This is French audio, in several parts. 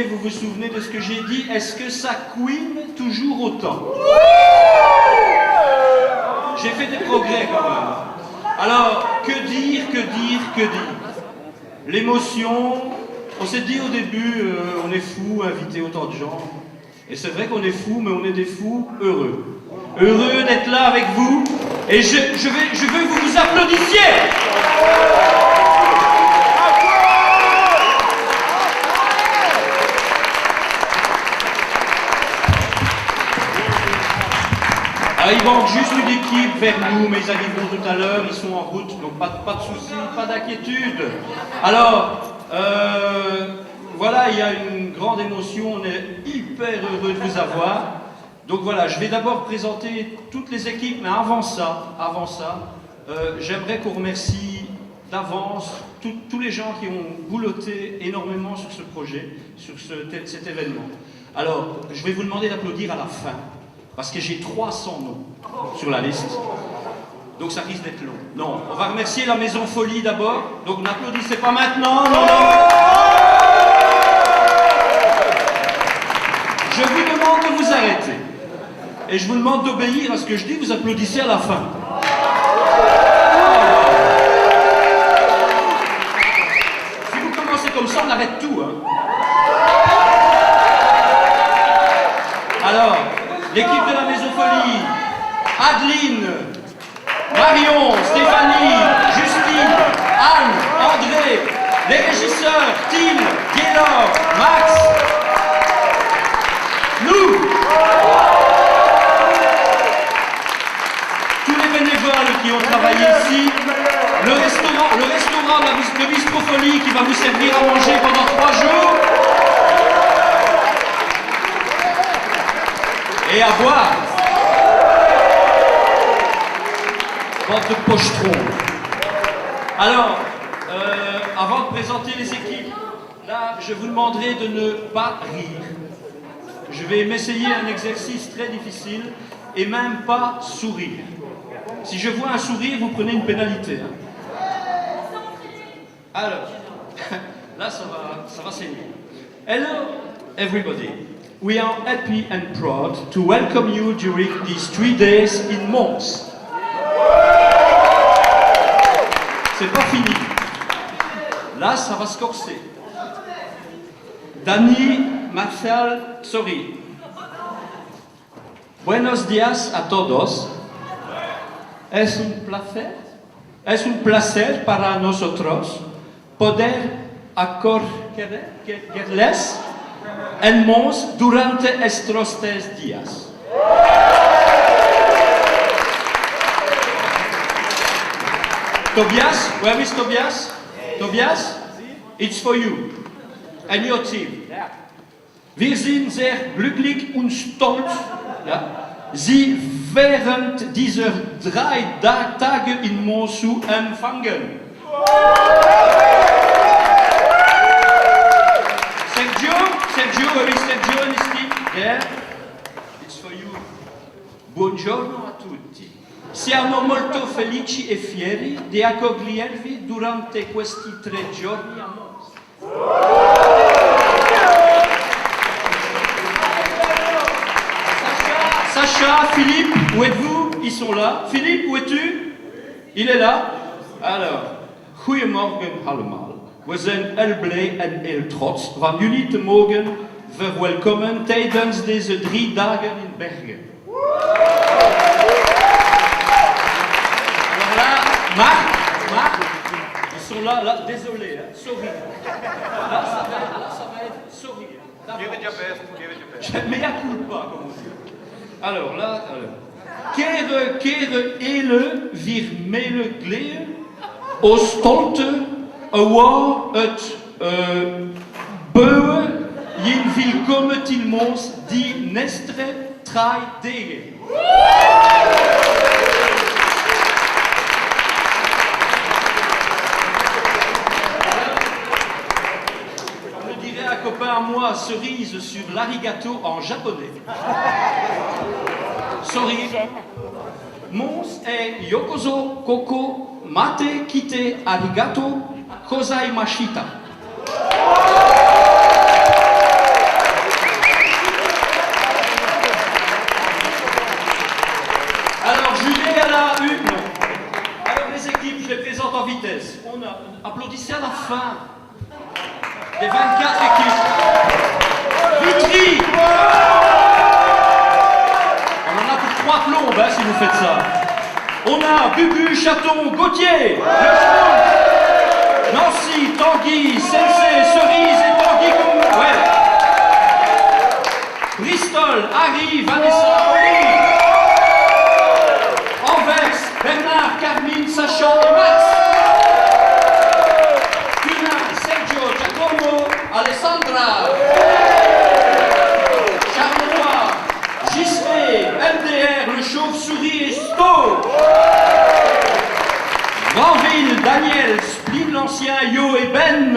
souvenez, vous vous souvenez de ce que j'ai dit? Est-ce que ça couine toujours autant? J'ai fait des progrès quand même. Alors, que dire? L'émotion, on s'est dit au début, on est fou, inviter autant de gens. Et c'est vrai qu'on est fou, mais on est des fous heureux. Heureux d'être là avec vous. Et je veux que vous applaudissiez. Alors, il manque juste une équipe vers nous, mais ils arriveront tout à l'heure, ils sont en route, donc pas de soucis, pas d'inquiétude. Alors, voilà, il y a une grande émotion, on est hyper heureux de vous avoir. Donc voilà, je vais d'abord présenter toutes les équipes, mais avant ça, j'aimerais qu'on remercie d'avance tous les gens qui ont boulotté énormément sur ce projet, sur cet événement. Alors, je vais vous demander d'applaudir à la fin. Parce que j'ai 300 noms sur la liste. Donc ça risque d'être long. Non, on va remercier la Maison Folie d'abord. Donc n'applaudissez pas maintenant. Non. Je vous demande de vous arrêter. Et je vous demande d'obéir à ce que je dis. Vous applaudissez à la fin. Si vous commencez comme ça, on arrête tout. Hein. Alors... l'équipe de la Maison Folie, Adeline, Marion, Stéphanie, Justine, Anne, André, les régisseurs, Tim, Gaylor, Max, nous, tous les bénévoles qui ont travaillé ici, le restaurant de Bistro Folie qui va vous servir à manger pendant 3 jours. Et à boire. Bande de pochetrons. Alors, avant de présenter les équipes, là, je vous demanderai de ne pas rire. Je vais m'essayer un exercice très difficile et même pas sourire. Si je vois un sourire, vous prenez une pénalité. Hein. Alors, là, ça va saigner. Hello, everybody. We are happy and proud to welcome you during these 3 days in Mons. C'est pas fini. Là, ça va se corser. Dani Marcial Tsori. Buenos días a todos. Es un placer para nosotros poder acogerles en Mons durante estos 3 días. Tobias, where is Tobias? Tobias, it's for you and your team. Wir sind sehr glücklich und stolz, Sie während dieser 3 Tage in Mons zu empfangen. Sergio, where is Sergio and his team? There. It's for you. Buongiorno a tutti. Siamo molto felici e fieri di accogliervi durante questi 3 giorni a Mons. Sacha, Philippe, où êtes-vous? Ils sont là. Philippe, où es-tu? Il est là. Alors, goedemorgen allemaal. We zijn heel blij en heel trots van jullie te mogen verwelkomen tijdens deze 3 dagen in Bergen. Alors là, Marc, ils sont là, désolé, hein, sorry. Là, ça va être sorry. Give it your best. Mea culpa, comme on dit. Alors là, keren hele wir meegleeën o stolte waar het bouwen yin willkommen til Mons die nestre 3 dagen. Je dirais à un copain à moi, cerise sur l'arigato en japonais. Sorry. Mons est yokozo, koko, mate, kite, arigato, kozaimashita. vitesse. Applaudissez à la fin des 24 équipes. Vitry. On en a pour 3 plombes hein, si vous faites ça. On a Bubu, Chaton, Gauthier, Nancy, Tanguy, Sensei, Cerise et Tanguy comme... Ouais. Bristol, Harry, Vanessa, Oli. Anvers, Bernard, Carmine, Sachant et Max. Cunin, Sergio, Giacomo, Alessandra. Charleroi, Gislet, MDR, le chauve-souris et Sto. Granville, Daniel, Spline l'ancien, Yo et Ben.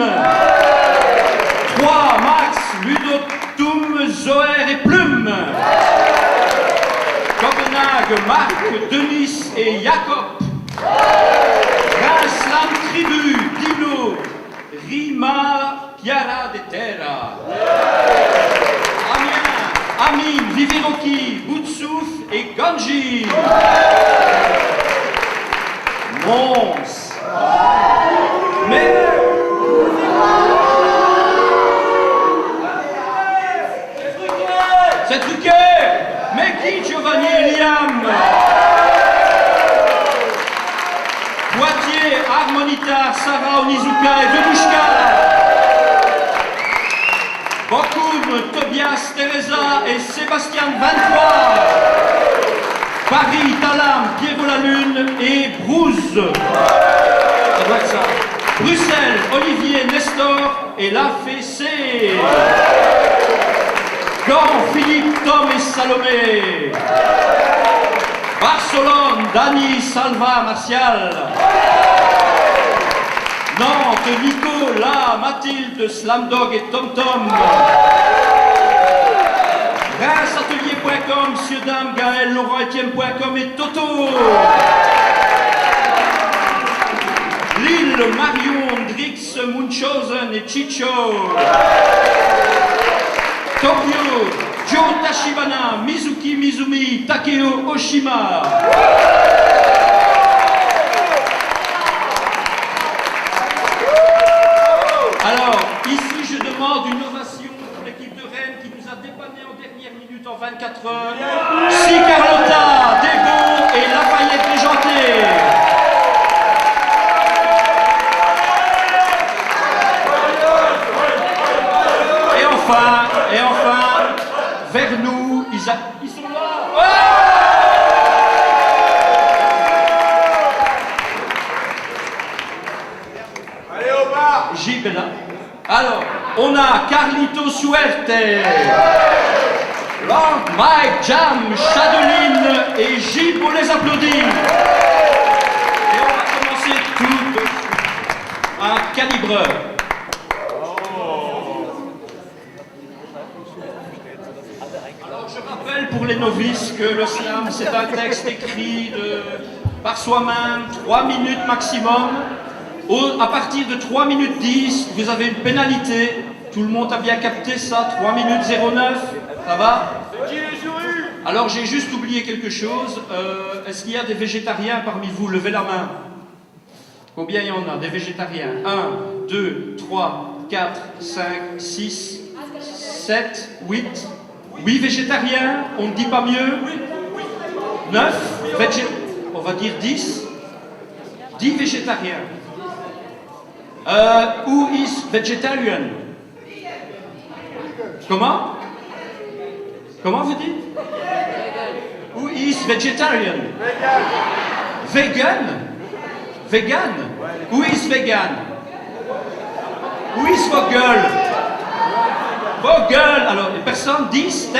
3, Max, Ludotum, Zoer et Plume. Copenhague, Marc, Denis et Jacob. Reims, Lam, Tribu, Dino, Rima, Chiara de Terra. Amiens, Amine, Viviroki, Boutsouf et Ganji. Mons. Mais... C'est truqué. Mais qui Giovanni et Liam? Poitiers, Harmonita, Sarah, Onizuka et Venushka. Bokoum, Tobias, Teresa et Sébastien 23. Paris, Talam, Pierrot la Lune et Brouze. Ça doit être ça. Bruxelles, Olivier, Nestor et La Fessée. Gand, Philippe, Tom et Salomé. Barcelone, Dani, Salva, Martial. Nantes, Nico, La, Mathilde, Slamdog et Tom Tom. Reims-atelier.com, Monsieur Dame, Gaël, Laurent-Etienne.com et Toto. Lille, Marion, Drix, Munchausen et Chicho. Tokyo, Joe Tachibana, Mizuki Mizumi, Takeo Oshima. Alors, ici je demande une ovation pour l'équipe de Rennes qui nous a dépanné en dernière minute en 24 heures. Si Carlotta, Dego et Lafayette Légenté. Et enfin, vers nous, ils sont là. Ouais. Allez au bar. Gilles là. Alors, on a Carlito Suerte, Lord Mike, Jam, Chadeline et Gilles pour les applaudir. Et on va commencer tout un calibreur. Je rappelle pour les novices que le slam c'est un texte écrit par soi-même, 3 minutes maximum. À partir de 3 minutes 10, vous avez une pénalité. Tout le monde a bien capté ça, 3 minutes 09, ça va? Alors j'ai juste oublié quelque chose. Est-ce qu'il y a des végétariens parmi vous? Levez la main. Combien il y en a des végétariens? 1, 2, 3, 4, 5, 6, 7, 8. 8 végétariens, on ne dit pas mieux. 9, on va dire 10. 10 végétariens. Who is vegetarian? Comment? Comment vous dites? Who is vegetarian? Vegan? Vegan? Who is vegan? Who is Vogel? Vogel! Alors, les personnes 10, 10?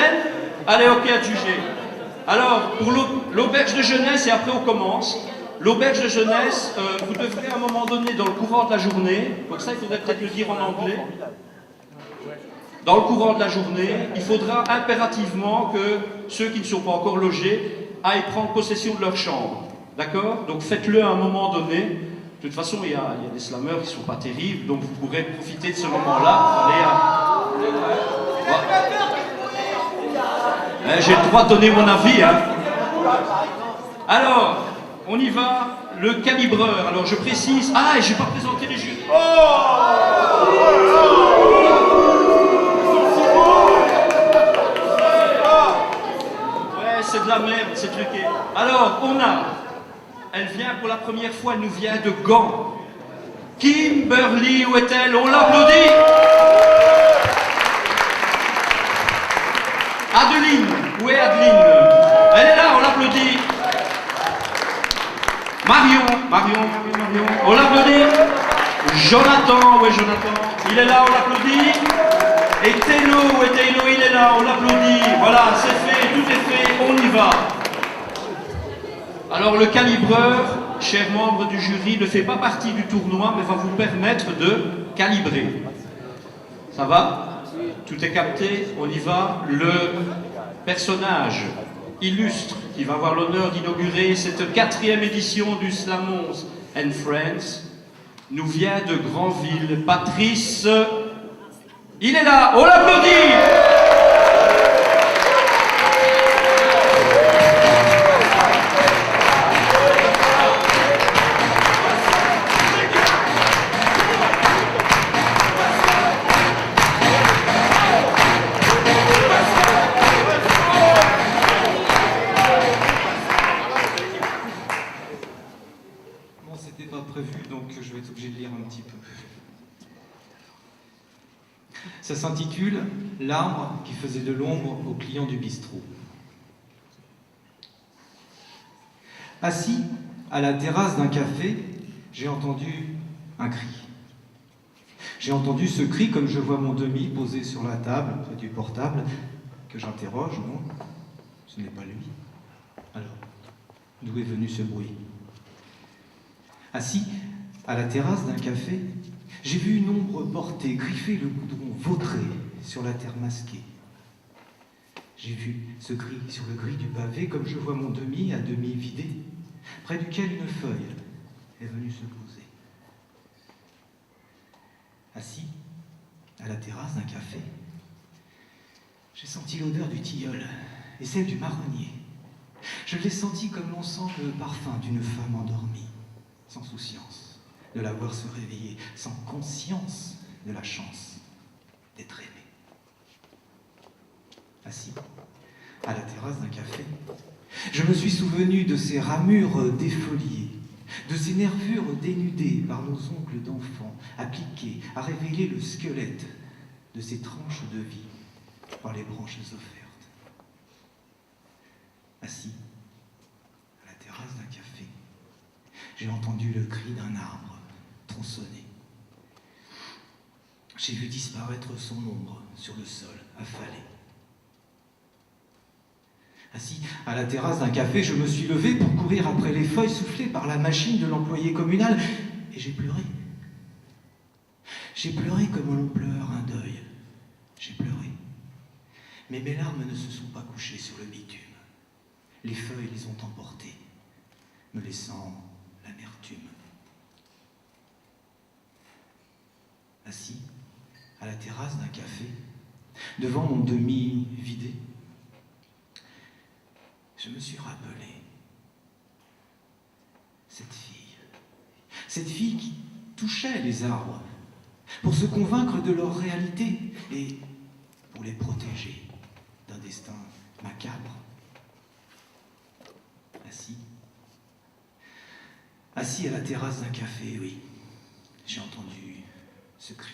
Allez, ok, à juger. Alors, pour l'auberge de jeunesse, et après on commence. L'auberge de jeunesse, vous devrez à un moment donné, dans le courant de la journée, donc ça il faudrait peut-être le dire en anglais, dans le courant de la journée, il faudra impérativement que ceux qui ne sont pas encore logés aillent prendre possession de leur chambre. D'accord? Donc faites-le à un moment donné. De toute façon, il y a des slameurs qui ne sont pas terribles, donc vous pourrez profiter de ce moment-là. J'ai le droit de donner mon avis. Hein. Alors, On y va, le calibreur. Alors je précise. Ah, et j'ai pas présenté les jurys. Ouais, c'est de la merde, c'est truqué. Alors, on a. Elle vient pour la première fois, elle nous vient de Gand. Kimberly, où est-elle? On l'applaudit. Adeline, où est Adeline? Elle est là, on l'applaudit. Marion, on l'applaudit. Jonathan, où est Jonathan? Il est là, on l'applaudit. Et Télo, où est Télo? Il est là, on l'applaudit. Voilà, c'est fait, tout est fait, on y va. Alors le calibreur, cher membre du jury, ne fait pas partie du tournoi, mais va vous permettre de calibrer. Ça va? Tout est capté, on y va. Le personnage illustre qui va avoir l'honneur d'inaugurer cette 4e édition du Slamons and Friends nous vient de Granville. Patrice, il est là, on l'applaudit. Ça s'intitule « L'arbre qui faisait de l'ombre aux clients du bistrot ». Assis à la terrasse d'un café, j'ai entendu un cri. J'ai entendu ce cri comme je vois mon demi posé sur la table, près du portable, que j'interroge. Non, ce n'est pas lui. Alors, d'où est venu ce bruit? Assis à la terrasse d'un café, j'ai vu une ombre portée, griffer le goudron, vautrer sur la terre masquée. J'ai vu ce gris sur le gris du pavé, comme je vois mon demi à demi vidé, près duquel une feuille est venue se poser. Assis à la terrasse d'un café, j'ai senti l'odeur du tilleul et celle du marronnier. Je l'ai senti comme l'on sent le parfum d'une femme endormie, sans souciance de la voir se réveiller, sans conscience de la chance d'être aimé. Assis à la terrasse d'un café, je me suis souvenu de ces ramures défoliées, de ces nervures dénudées par nos ongles d'enfants, appliquées à révéler le squelette de ces tranches de vie par les branches offertes. Assis à la terrasse d'un café, j'ai entendu le cri d'un arbre tronçonné. J'ai vu disparaître son ombre sur le sol affalé. Assis à la terrasse d'un café, je me suis levé pour courir après les feuilles soufflées par la machine de l'employé communal et j'ai pleuré. J'ai pleuré comme l'on pleure un deuil. J'ai pleuré. Mais mes larmes ne se sont pas couchées sur le bitume. Les feuilles les ont emportées, me laissant l'amertume. Assis à la terrasse d'un café, devant mon demi vidé, je me suis rappelé cette fille qui touchait les arbres pour se convaincre de leur réalité et pour les protéger d'un destin macabre. Assis à la terrasse d'un café, oui, j'ai entendu ce cri.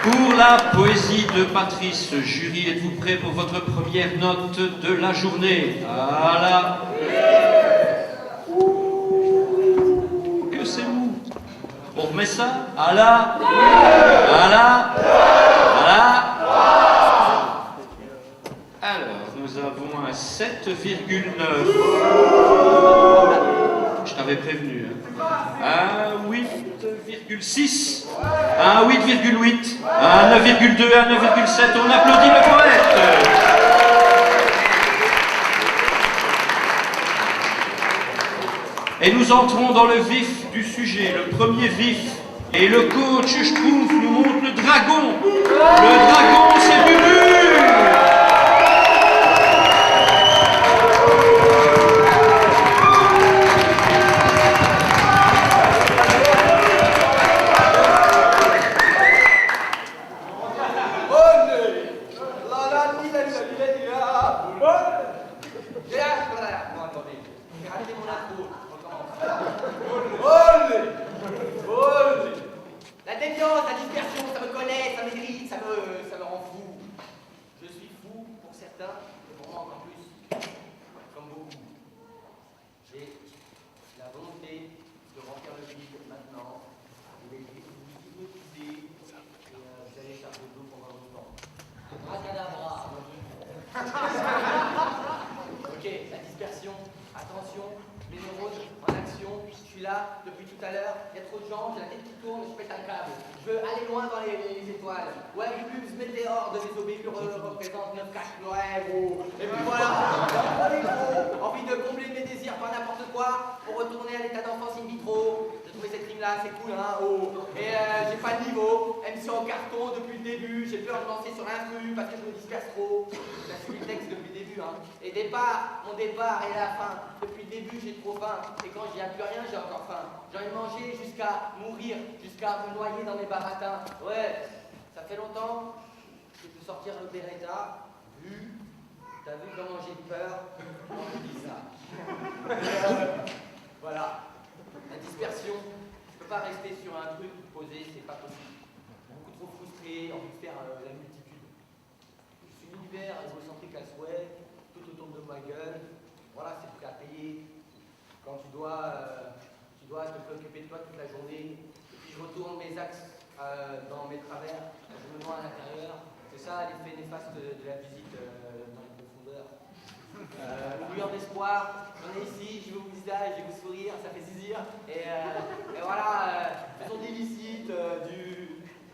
Pour la poésie de Patrice, jury, êtes-vous prêts pour votre première note de la journée? Voilà. Que c'est mou. On remet ça. Voilà. Voilà. Voilà. Alors, nous avons un 7,9. Je t'avais prévenu. Un 8,6. Un 8,8. Un 9,2. Un 9,7. On applaudit le poète. Et nous entrons dans le vif du sujet. Le premier vif, Et le coach Schtroumpf nous montre le dragon. Le dragon, c'est Bubu. La défiance, la dispersion, ça me connaît, ça m'irrite, ça me rend fou. Je suis fou pour certains, et pour moi encore plus, comme beaucoup. J'ai la volonté de remplir le vide maintenant. Vous allez hypnotiser et vous allez faire de l'eau pendant longtemps. Abracadabra. Ok, la dispersion, attention, les neurones en action, je suis là depuis tout à l'heure, il y a trop de gens, j'ai la tête qui tourne, je pète un câble. Je veux aller loin dans les étoiles. Ouais, Bubus météore de Désobéur représente 9-4, ouais gros. Et puis voilà, envie de combler mes désirs par n'importe quoi, pour retourner à l'état d'enfance in vitro. J'ai trouvé cette rime là, c'est cool hein, oh. Et j'ai pas de niveau, MC en carton depuis le début, j'ai peur de lancer sur l'instru parce que je me disperse trop. J'ai suivi le texte depuis le début hein. Et départ, mon départ et la fin. Depuis le début j'ai trop faim, et quand j'y a plus rien j'ai encore faim. J'ai envie de manger jusqu'à mourir, jusqu'à me noyer dans mes baratins. Ouais, ça fait longtemps que je peux sortir le Beretta, t'as vu comment j'ai peur quand je dis ça. Voilà, la dispersion, je peux pas rester sur un truc posé, c'est pas possible. Beaucoup trop frustré, envie de faire la multitude. Je suis l'univers égocentrique à souhait, tout autour de ma gueule. Voilà, c'est prêt à payer. Quand tu dois te préoccuper de toi toute la journée, et puis je retourne mes axes dans mes travers, je me noie à l'intérieur. C'est ça l'effet néfaste de la visite dans les profondeurs. Lueur d'espoir, j'en ai ici, je vais vous visage, je vais vous sourire, ça fait zizir. Et voilà, faisons d'illicite,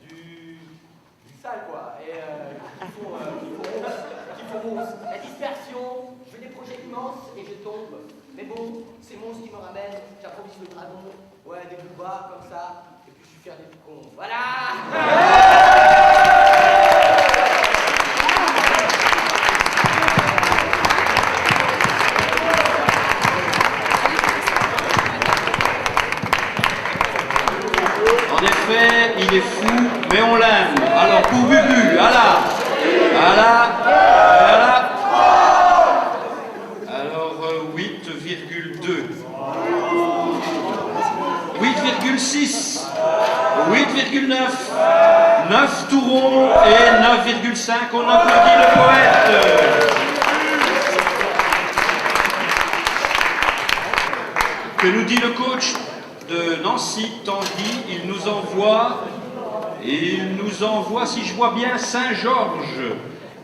du sale quoi, et qui font ronce. La dispersion, je fais des projets immenses et je tombe. Mais bon, c'est mon ce qui me ramène, j'improvise le dragon, ouais, des coups bas comme ça, et puis je suis fier des cons. Voilà. En effet, il est fou, mais on l'aime. Alors pour Bubu, voilà. Alors 8,2. 8,6. 8,9. 9 tout rond et 9,5. On applaudit le poète. Que nous dit le coach de Nancy, Tanguy? Il nous envoie, si je vois bien, Saint-Georges,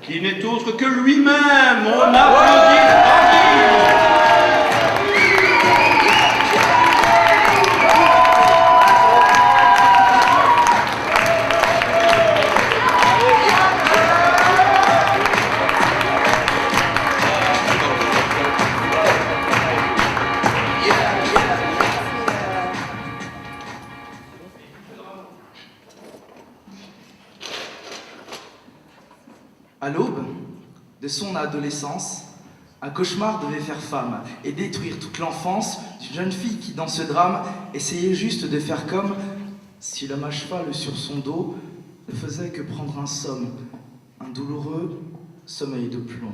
qui n'est autre que lui-même. On applaudit Tanguy. À l'aube de son adolescence, un cauchemar devait faire femme et détruire toute l'enfance d'une jeune fille qui, dans ce drame, essayait juste de faire comme si l'homme à cheval sur son dos ne faisait que prendre un somme, un douloureux sommeil de plomb.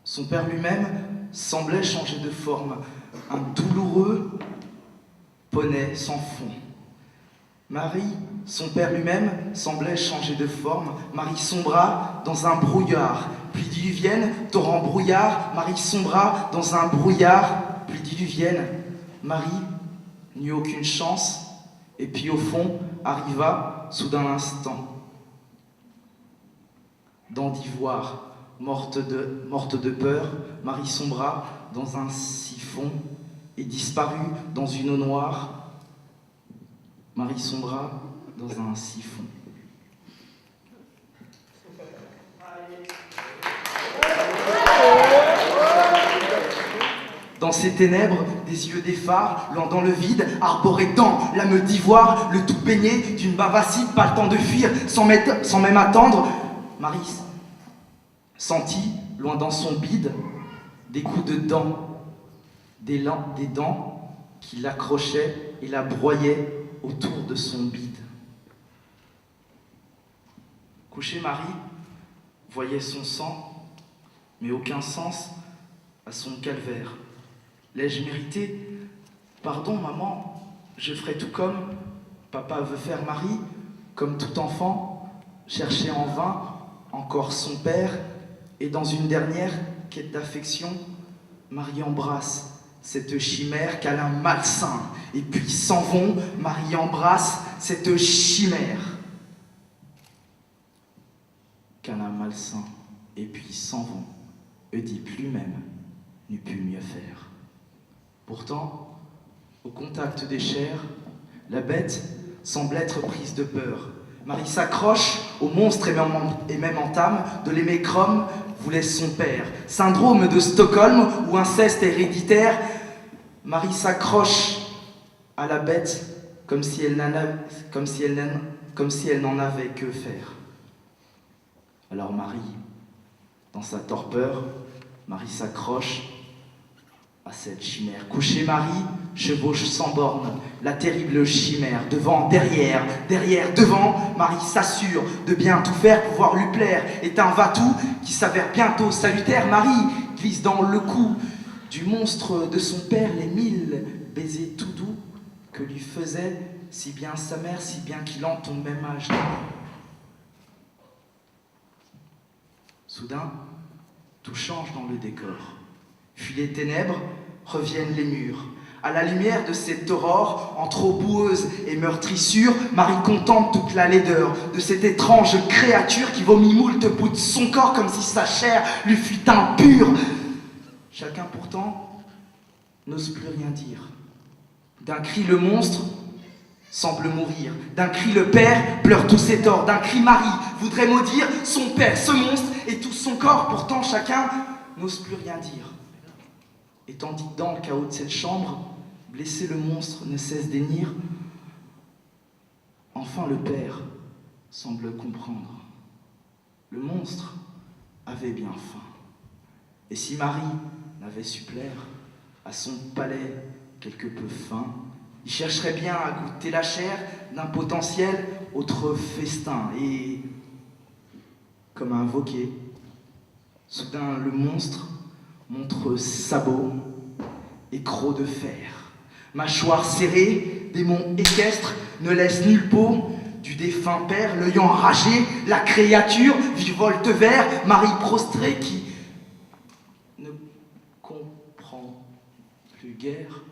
Son père lui-même semblait changer de forme, un douloureux poney sans fond. Marie, son père lui-même, semblait changer de forme. Marie sombra dans un brouillard, pluie diluvienne, torrent brouillard. Marie sombra dans un brouillard, pluie diluvienne. Marie n'eut aucune chance, et puis au fond arriva, soudain l'instant, dent d'ivoire, morte de peur. Marie sombra dans un siphon et disparut dans une eau noire. Marie sombra dans un siphon. Dans ces ténèbres, des yeux d'effard, lents dans le vide, arborés dans l'âme d'ivoire, le tout baigné d'une bave acide, pas le temps de fuir, sans même attendre. Marie sentit, loin dans son bide, des coups de dents, des dents qui l'accrochaient et la broyaient autour de son bide. Couchée, Marie voyait son sang, mais aucun sens à son calvaire. L'ai-je mérité? Pardon, maman, je ferai tout comme papa veut faire. Marie, comme tout enfant, cherchait en vain encore son père, et dans une dernière quête d'affection, Marie embrasse cette chimère, câlin malsain, et puis s'en vont. Marie embrasse cette chimère, câlin malsain, et puis s'en vont. Oedipe lui-même n'eut pu mieux faire. Pourtant, au contact des chairs, la bête semble être prise de peur. Marie s'accroche au monstre et même entame de l'aimer comme voulait son père. Syndrome de Stockholm ou inceste héréditaire, Marie s'accroche à la bête comme si elle n'en avait que faire. Alors Marie, dans sa torpeur, Marie s'accroche à cette chimère. Couchée, Marie chevauche sans borne la terrible chimère. Devant, derrière, devant, Marie s'assure de bien tout faire pour pouvoir lui plaire. Est un va-tout qui s'avère bientôt salutaire. Marie glisse dans le cou du monstre de son père les 1000 baisers tout doux que lui faisait si bien sa mère, si bien qu'il en tombe même âge. Soudain, tout change dans le décor. Fuient les ténèbres, reviennent les murs. À la lumière de cette aurore, entre eau boueuse et meurtrissure, Marie contemple toute la laideur de cette étrange créature qui vomit moult bouts de son corps comme si sa chair lui fût impure. Chacun pourtant n'ose plus rien dire. D'un cri le monstre semble mourir. D'un cri le père pleure tous ses torts. D'un cri Marie voudrait maudire son père, ce monstre et tout son corps. Pourtant chacun n'ose plus rien dire. Et tandis que dans le chaos de cette chambre, blessé le monstre ne cesse d'hennir, enfin le père semble comprendre. Le monstre avait bien faim. Et si Marie n'avait su plaire à son palais quelque peu fin, il chercherait bien à goûter la chair d'un potentiel autre festin. Et, comme invoqué, soudain le monstre montre sabots et crocs de fer. Mâchoire serrée, démon équestre, ne laisse nulle peau du défunt père, l'œil enragé, la créature virevolte vers Marie prostrée qui ne comprend plus guère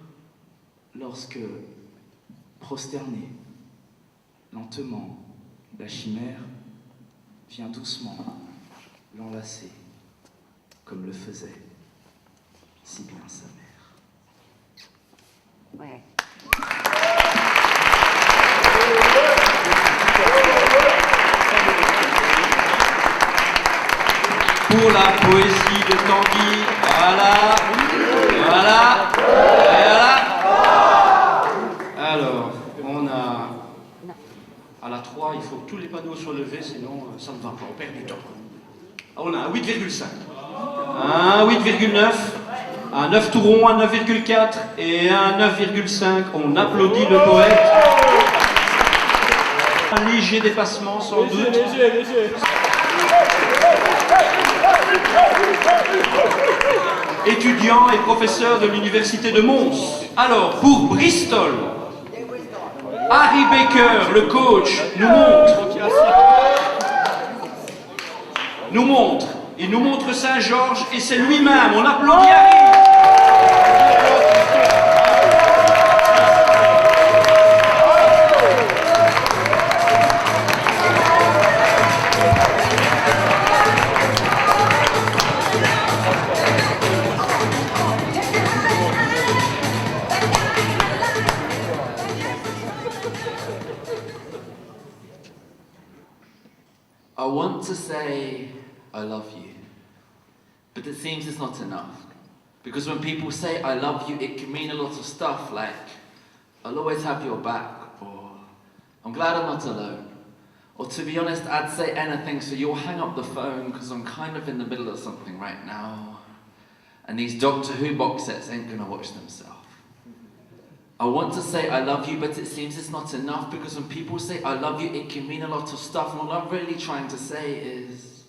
lorsque, prosternée, lentement, la chimère vient doucement l'enlacer, comme le faisait si bien sa mère. Ouais. Pour la poésie de Tanguy, voilà. Alors, on a... À la 3, il faut que tous les panneaux soient levés, sinon ça ne va pas, on perd du temps. On a un 8,5, un 8,9, un 9 tout rond, un 9,4 et un 9,5. On applaudit le poète. Un léger dépassement sans doute. Léger. Étudiant et professeur de l'université de Mons. Alors, pour Bristol, Harry Baker, le coach, il nous montre Saint-Georges et c'est lui-même. On applaudit Harry. I want to say I love you, but it seems it's not enough. Because when people say I love you, it can mean a lot of stuff like, I'll always have your back, or I'm glad I'm not alone. Or to be honest, I'd say anything so you'll hang up the phone because I'm kind of in the middle of something right now. And these Doctor Who box sets ain't gonna watch themselves. I want to say I love you, but it seems it's not enough because when people say I love you, it can mean a lot of stuff. And all I'm really trying to say is...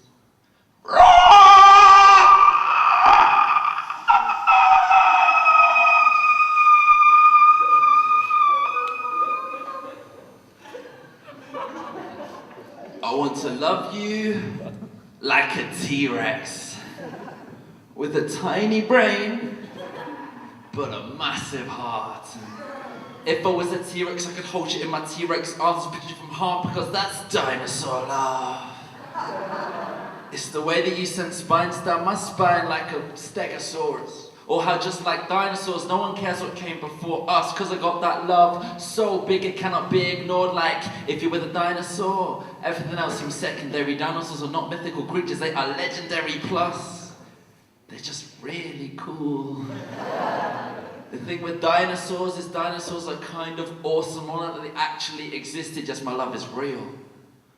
I want to love you like a T-Rex with a tiny brain but a massive heart. If I was a T-Rex, I could hold you in my T-Rex arms and push you from harm because that's dinosaur love. It's the way that you send spines down my spine like a stegosaurus. Or how just like dinosaurs, no one cares what came before us because I got that love so big it cannot be ignored. Like if you're with a dinosaur, everything else seems secondary. Dinosaurs are not mythical creatures, they are legendary plus. They're just really cool. The thing with dinosaurs is dinosaurs are kind of awesome, more than they actually existed, just my love is real.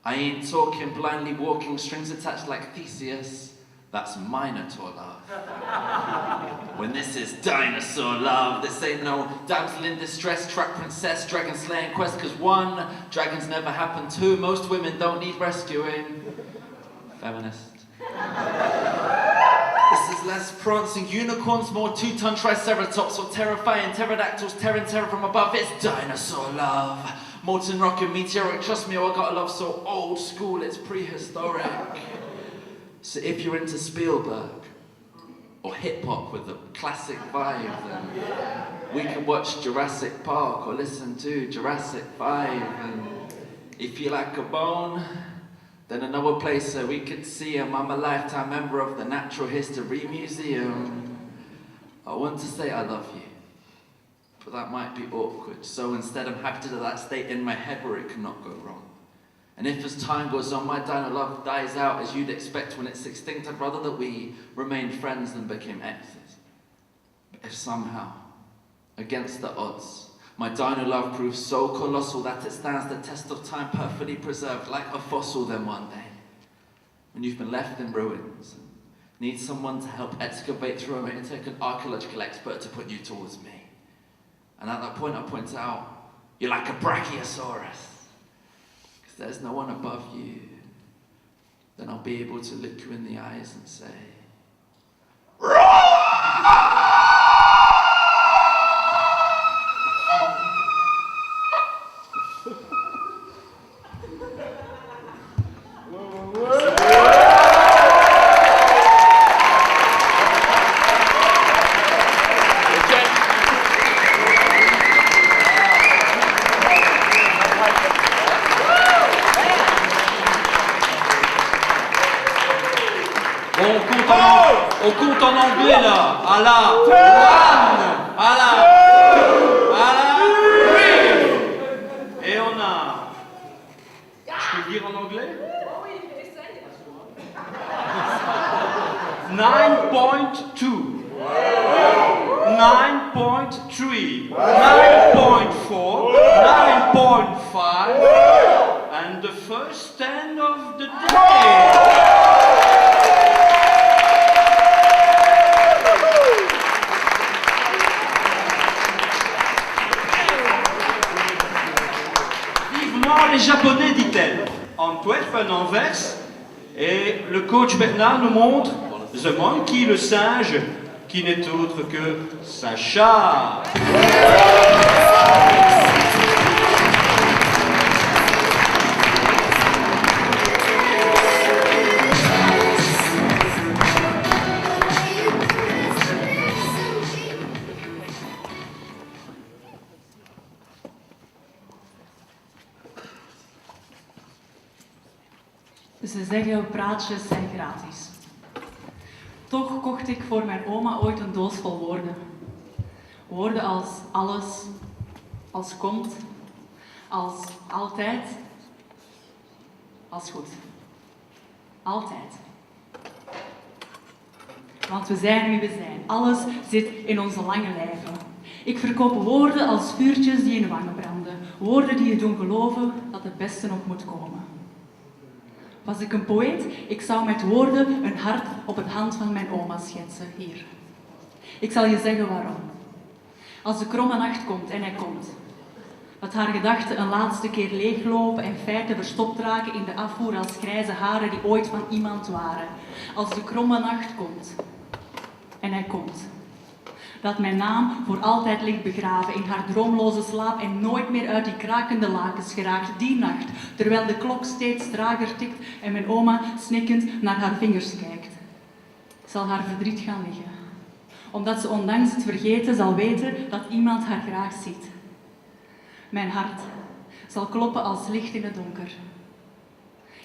I ain't talking blindly walking, strings attached like Theseus. That's Minotaur love. When this is dinosaur love, this ain't no damsel in distress, track princess, dragon slaying quest, cause one, dragons never happen, two, most women don't need rescuing. Feminist. This is less prancing unicorns, more 2-ton triceratops, or terrifying pterodactyls tearing terror from above. It's dinosaur love. Molten rock and meteoric, trust me, oh, I got a love so old school, it's prehistoric. So if you're into Spielberg, or hip-hop with a classic vibe, then we can watch Jurassic Park or listen to Jurassic 5. And if you like a bone, then another place so we could see him. I'm a lifetime member of the Natural History Museum. I want to say I love you, but that might be awkward. So instead I'm happy to do that state in my head where it cannot go wrong. And if as time goes on, my dino love dies out as you'd expect when it's extinct, I'd rather that we remained friends than became exes. But if somehow, against the odds, my dino love proves so colossal that it stands the test of time perfectly preserved like a fossil, then one day, when you've been left in ruins, and need someone to help excavate through it and take an archaeological expert to put you towards me. And at that point I point out, you're like a Brachiosaurus. There's no one above you, then I'll be able to look you in the eyes and say, On compte en anglais là, à la 1, à la 3. Et on a... Je peux le dire en anglais? Oh oui, essaye. 9.2, 9.3, 9.4, 9.5, and the first 10 of the day. Les Japonais, dit-elle. En 12 and Anvers. Et le coach Bernard nous montre The Monkey, le singe, qui n'est autre que Sacha. Ze zeggen praatjes zijn gratis. Toch kocht ik voor mijn oma ooit een doos vol woorden. Woorden als alles, als komt, als altijd, als goed. Altijd. Want we zijn wie we zijn. Alles zit in onze lange lijven. Ik verkoop woorden als vuurtjes die in de wangen branden. Woorden die je doen geloven dat het beste nog moet komen. Was ik een poëet, ik zou met woorden een hart op het hand van mijn oma schetsen. Hier. Ik zal je zeggen waarom. Als de kromme nacht komt, en hij komt, dat haar gedachten een laatste keer leeglopen en feiten verstopt raken in de afvoer als grijze haren die ooit van iemand waren. Als de kromme nacht komt, en hij komt, dat mijn naam voor altijd ligt begraven in haar droomloze slaap en nooit meer uit die krakende lakens geraakt die nacht, terwijl de klok steeds trager tikt en mijn oma snikkend naar haar vingers kijkt. Zal haar verdriet gaan liggen, omdat ze ondanks het vergeten zal weten dat iemand haar graag ziet. Mijn hart zal kloppen als licht in het donker.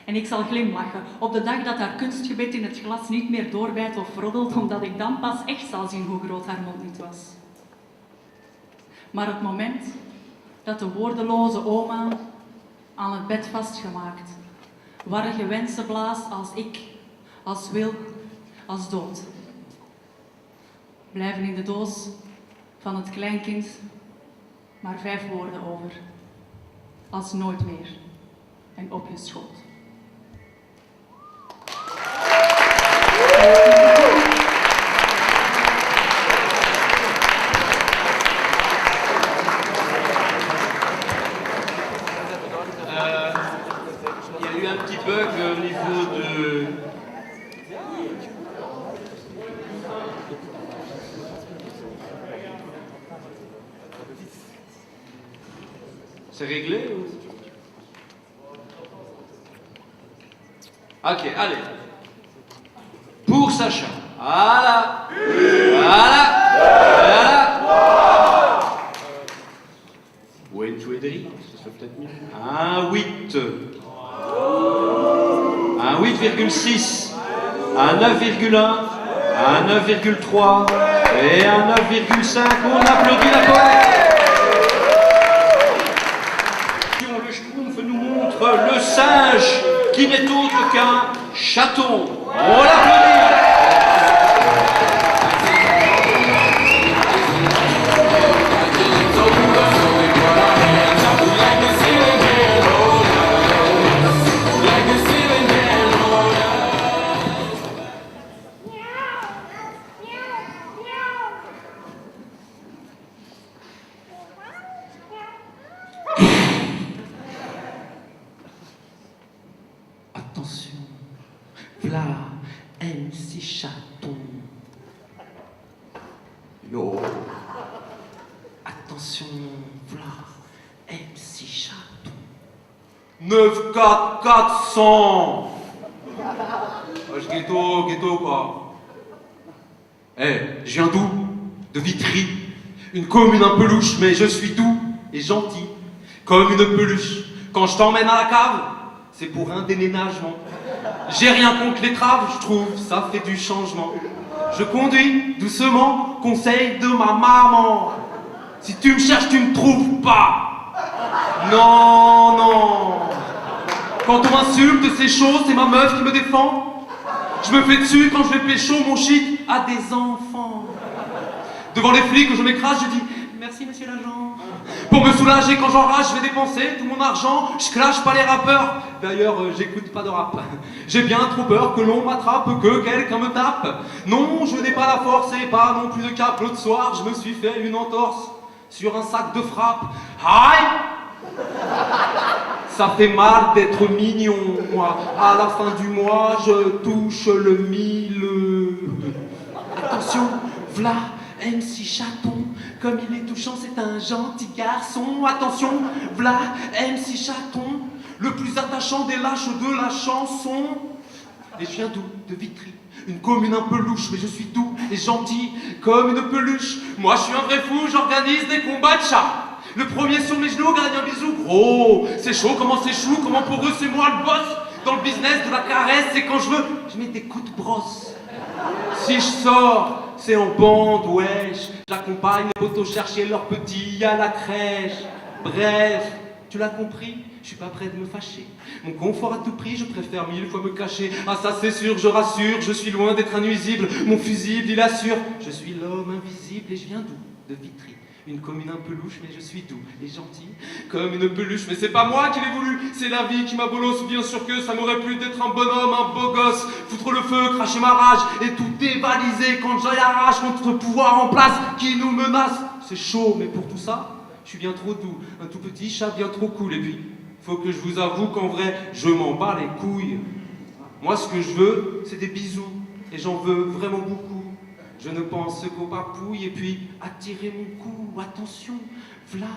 En ik zal glimlachen op de dag dat haar kunstgebit in het glas niet meer doorbijt of roddelt, omdat ik dan pas echt zal zien hoe groot haar mond niet was. Maar het moment dat de woordeloze oma aan het bed vastgemaakt, warrige wensen blaast als ik, als wil, als dood, blijven in de doos van het kleinkind maar 5 woorden over. Als nooit meer en op je schoot. Il y a eu un petit bug au niveau de... C'est réglé ou... Ok, allez. Pour Sacha. Voilà. Voilà. Voilà. Wayne Frédéric, ce serait peut-être mieux. Un 8. Un 8,6. Un 9,1. Un 9,3. Et un 9,5. On applaudit la poète. Le Schtroumpf nous montre le singe qui n'est autre qu'un chaton. On l'applaudit. Attention, v'là MC Chaton. Yo. Attention, v'là MC Chaton. 94400. Wesh, ghetto quoi. Je viens d'où? De Vitry. Une commune un peu louche, mais je suis doux et gentil, comme une peluche. Quand je t'emmène à la cave, c'est pour un déménagement. J'ai rien contre les traves, je trouve, ça fait du changement. Je conduis doucement, conseil de ma maman. Si tu me cherches, tu me trouves pas. Non, non. Quand on m'insulte, c'est chaud, c'est ma meuf qui me défend. Je me fais dessus quand je vais pécho mon shit à des enfants. Devant les flics, je m'écrase, je dis merci monsieur l'agent. Pour me soulager quand j'enrage, je vais dépenser tout mon argent. Je clash pas les rappeurs. D'ailleurs, j'écoute pas de rap. J'ai bien trop peur que l'on m'attrape, que quelqu'un me tape. Non, je n'ai pas la force et pas non plus de cap. L'autre soir, je me suis fait une entorse sur un sac de frappe. Aïe! Ça fait mal d'être mignon, moi. À la fin du mois, je touche le 1000. Attention, v'là MC Chaton. Comme il est touchant, c'est un gentil garçon. Attention, v'là MC Chaton. Le plus attachant des lâches de la chanson. Et je viens d'où? De Vitry. Une commune un peu louche, mais je suis doux et gentil comme une peluche. Moi, je suis un vrai fou, j'organise des combats de chats. Le premier sur mes genoux, gagne un bisou. Gros, c'est chaud, comment c'est chou, comment pour eux c'est moi le boss. Dans le business de la caresse, c'est quand je veux, je mets des coups de brosse. Si je sors, c'est en bande, wesh. J'accompagne les potos chercher leurs petits à la crèche. Bref, tu l'as compris, je suis pas prêt de me fâcher. Mon confort à tout prix, je préfère 1000 fois me cacher. Ah ça c'est sûr, je rassure, je suis loin d'être innuisible. Mon fusible, il assure, je suis l'homme invisible et je viens d'où? De Vitry. Une commune un peu louche, mais je suis doux et gentil, comme une peluche. Mais c'est pas moi qui l'ai voulu, c'est la vie qui m'a bolosse. Bien sûr que ça m'aurait plu d'être un bonhomme, un beau gosse, foutre le feu, cracher ma rage et tout dévaliser quand j'aille à rage contre le pouvoir en place qui nous menace. C'est chaud, mais pour tout ça, je suis bien trop doux, un tout petit chat bien trop cool. Et puis, faut que je vous avoue qu'en vrai, je m'en bats les couilles. Moi, ce que je veux, c'est des bisous, et j'en veux vraiment beaucoup. Je ne pense qu'aux papouilles et puis attirer mon cou. Attention, v'là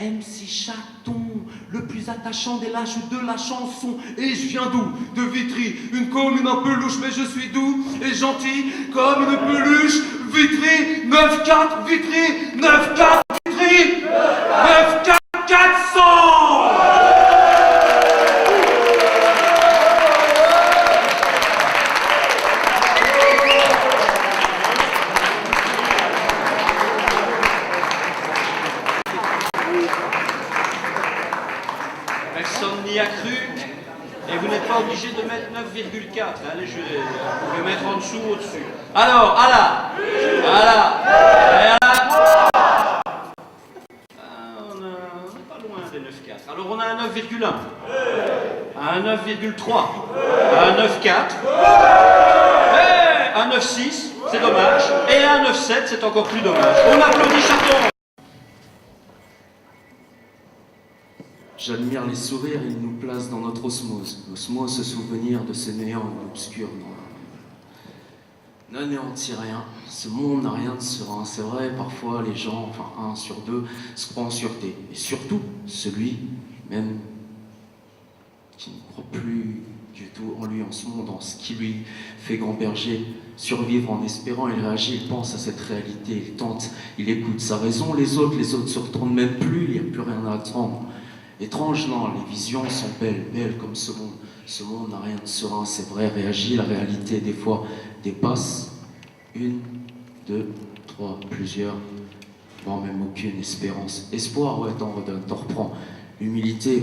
MC Chaton, le plus attachant des lâches de la chanson. Et je viens d'où? De Vitry, une commune un peu louche, mais je suis doux et gentil comme une peluche. Vitry, 9-4, Vitry, 9-4, Vitry, 9-4, 400. Personne n'y a cru. Et vous n'êtes pas obligé de mettre 9,4. Allez, vous pouvez mettre en dessous, au-dessus. Alors, à là. Et à là. On n'est pas loin des 9,4. Alors, on a un 9,1. Un 9,3. Un 9,4. Un 9,6. C'est dommage. Et un 9,7. C'est encore plus dommage. On applaudit Chaton. J'admire les sourires, ils nous placent dans notre osmose. Osmose, se souvenir de ces néants obscurs. N'anéantit rien, ce monde n'a rien de serein. C'est vrai, parfois les gens, enfin 1 sur 2, se croient en sûreté. Et surtout, celui même qui ne croit plus du tout en lui, en ce monde, en ce qui lui fait grand berger. Survivre en espérant, il réagit, il pense à cette réalité, il tente, il écoute sa raison. Les autres se retournent même plus, il n'y a plus rien à attendre. Étrange, non, les visions sont belles, belles comme ce monde. Ce monde n'a rien de serein, c'est vrai, réagit, la réalité des fois dépasse 1, 2, 3, plusieurs, voire même aucune espérance. Espoir, ouais, t'en redonnes, t'en reprends. Humilité,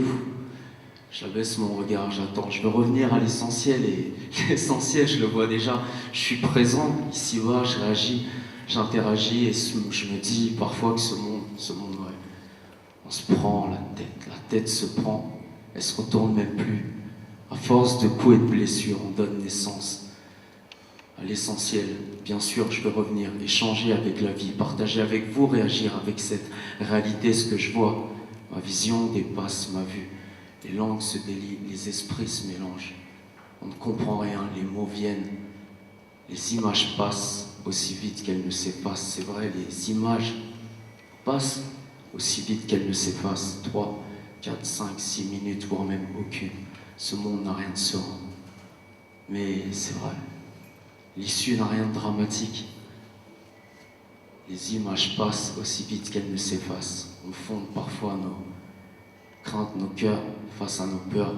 j'abaisse mon regard, j'attends. Je veux revenir à l'essentiel, et l'essentiel, je le vois déjà. Je suis présent, ici-bas, je réagis, j'interagis, et je me dis parfois que ce monde, ouais, on se prend la tête se prend, elle se retourne même plus. À force de coups et de blessures, on donne naissance à l'essentiel. Bien sûr, je veux revenir, échanger avec la vie, partager avec vous, réagir avec cette réalité, ce que je vois. Ma vision dépasse ma vue. Les langues se délient, les esprits se mélangent. On ne comprend rien, les mots viennent. Les images passent aussi vite qu'elles ne s'effacent. C'est vrai, les images passent aussi vite qu'elles ne s'effacent. 3, 4, 5, 6 minutes, voire même aucune. Ce monde n'a rien de serein. Mais c'est vrai, l'issue n'a rien de dramatique. Les images passent aussi vite qu'elles ne s'effacent. On fonde parfois nos craintes, nos cœurs face à nos peurs,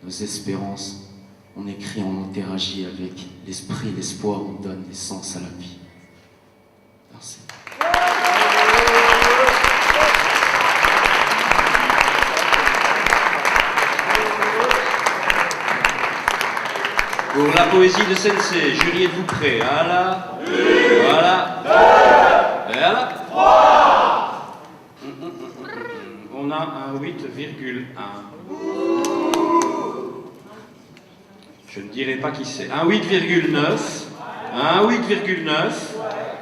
nos espérances. On écrit, on interagit avec l'esprit, l'espoir, on donne naissance à la vie. Merci. Pour la poésie de Sensei, jury, êtes-vous prêts? Voilà. Voilà. Et là. On a un 8,1. Je ne dirai pas qui c'est. Un 8,9. Un 8,9.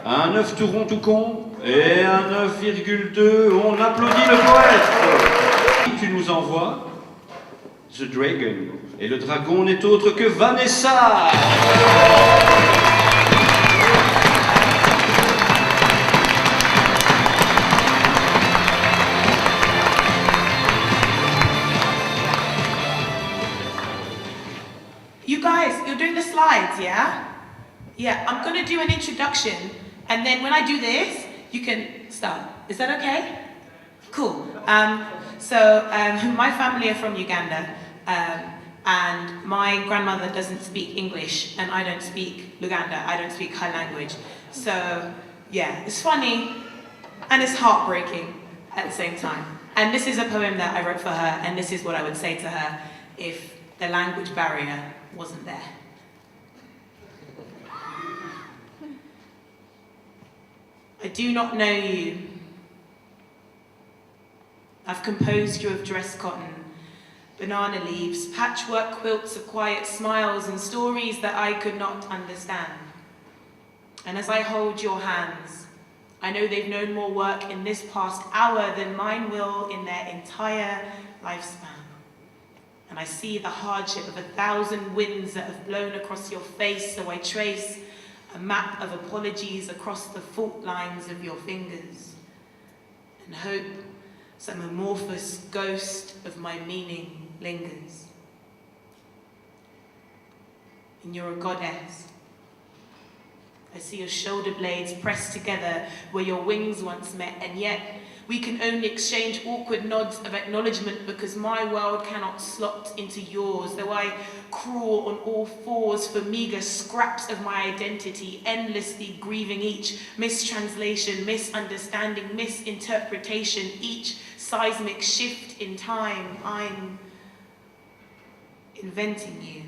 Un 9 tout rond tout con. Et un 9,2. On applaudit le poète. Tu nous envoies The Dragon. Et le dragon n'est autre que Vanessa. You guys, you're doing the slides, yeah? Yeah, I'm gonna do an introduction, and then when I do this, you can start. Is that okay? Cool. My family are from Uganda. And my grandmother doesn't speak English, and I don't speak Luganda, I don't speak her language. So, yeah, it's funny, and it's heartbreaking at the same time. And this is a poem that I wrote for her, and this is what I would say to her if the language barrier wasn't there. I do not know you. I've composed you of dress cotton, banana leaves, patchwork quilts of quiet smiles and stories that I could not understand. And as I hold your hands, I know they've known more work in this past hour than mine will in their entire lifespan. And I see the hardship of 1,000 winds that have blown across your face, so I trace a map of apologies across the fault lines of your fingers, and hope some amorphous ghost of my meaning lingers. And you're a goddess. I see your shoulder blades pressed together where your wings once met, and yet we can only exchange awkward nods of acknowledgement because my world cannot slot into yours, though I crawl on all fours for meager scraps of my identity, endlessly grieving each mistranslation, misunderstanding, misinterpretation, each seismic shift in time. I'm inventing you.